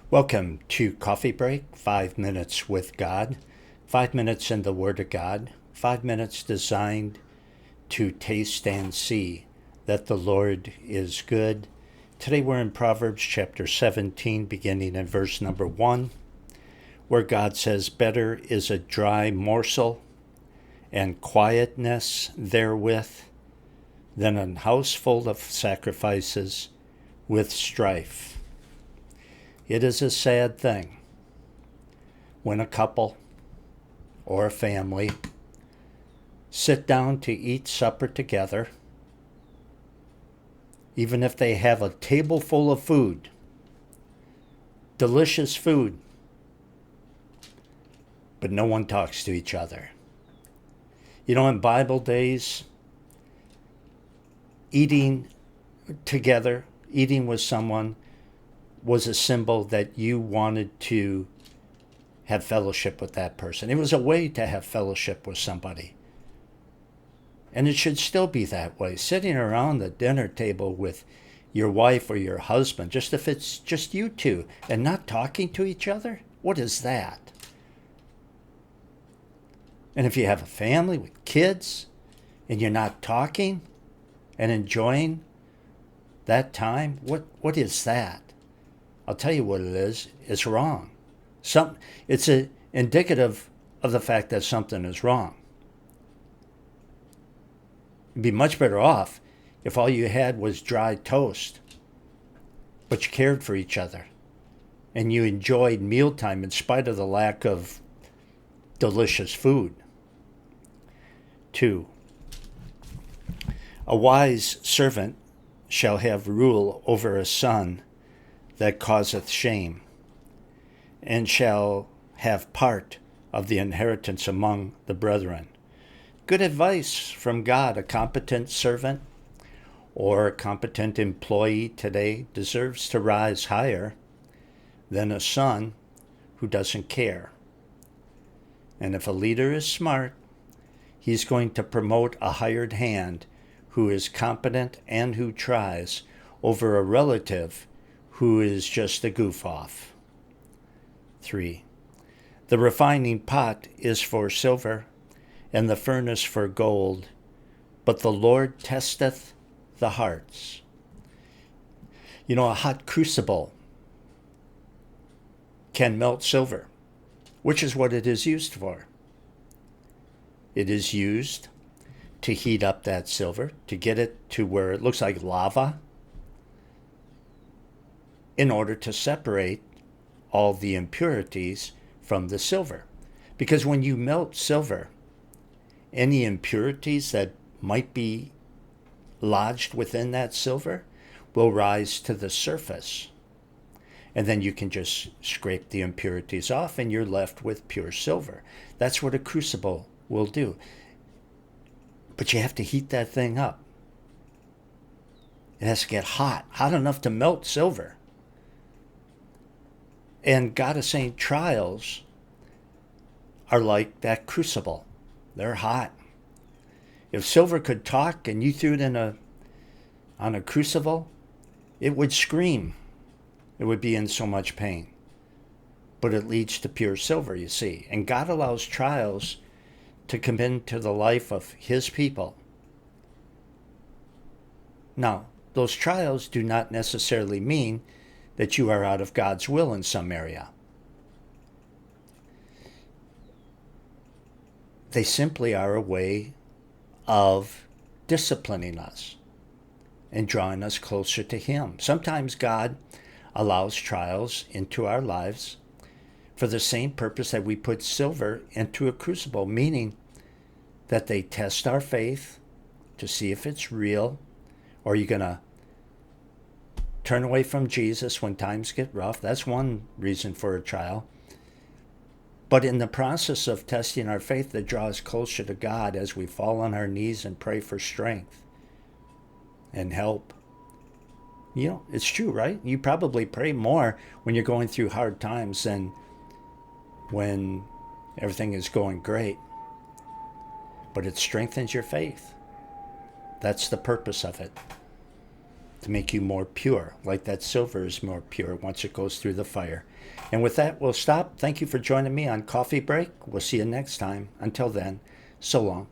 Welcome to Coffee Break, 5 minutes with God, 5 minutes in the Word of God, 5 minutes designed to taste and see that the Lord is good. Today we're in Proverbs chapter 17, beginning in verse number 1, where God says, "Better is a dry morsel and quietness therewith than an house full of sacrifices with strife." It is a sad thing when a couple or a family sit down to eat supper together, even if they have a table full of food, delicious food, but no one talks to each other. You know, in Bible days, eating together, eating with someone, was a symbol that you wanted to have fellowship with that person. It was a way to have fellowship with somebody. And it should still be that way. Sitting around the dinner table with your wife or your husband, just if it's just you two, and not talking to each other, what is that? And if you have a family with kids and you're not talking and enjoying that time, what is that? I'll tell you what it is. It's wrong. It's indicative of the fact that something is wrong. You'd be much better off if all you had was dry toast, but you cared for each other and you enjoyed mealtime in spite of the lack of delicious food. 2, a wise servant shall have rule over a son that causeth shame, and shall have part of the inheritance among the brethren. Good advice from God. A competent servant or a competent employee today deserves to rise higher than a son who doesn't care. And if a leader is smart, he's going to promote a hired hand who is competent and who tries over a relative who is just a goof-off. 3, the refining pot is for silver, and the furnace for gold, but the Lord testeth the hearts. You know, a hot crucible can melt silver, which is what it is used for. It is used to heat up that silver, to get it to where it looks like lava, in order to separate all the impurities from the silver. Because when you melt silver, any impurities that might be lodged within that silver will rise to the surface. And then you can just scrape the impurities off and you're left with pure silver. That's what a crucible will do. But you have to heat that thing up. It has to get hot enough to melt silver. And God is saying trials are like that crucible. They're hot. If silver could talk and you threw it on a crucible, it would scream. It would be in so much pain. But it leads to pure silver, you see. And God allows trials to come into the life of His people. Now, those trials do not necessarily mean that you are out of God's will in some area. They simply are a way of disciplining us and drawing us closer to Him. Sometimes God allows trials into our lives for the same purpose that we put silver into a crucible, meaning that they test our faith to see if it's real. Or are you going to turn away from Jesus when times get rough? That's one reason for a trial. But in the process of testing our faith, that draws closer to God as we fall on our knees and pray for strength and help. You know, it's true, right? You probably pray more when you're going through hard times than when everything is going great. But it strengthens your faith. That's the purpose of it. to make you more pure, like that silver is more pure once it goes through the fire. And with that, we'll stop. Thank you for joining me on Coffee Break. We'll see you next time. Until then, so long.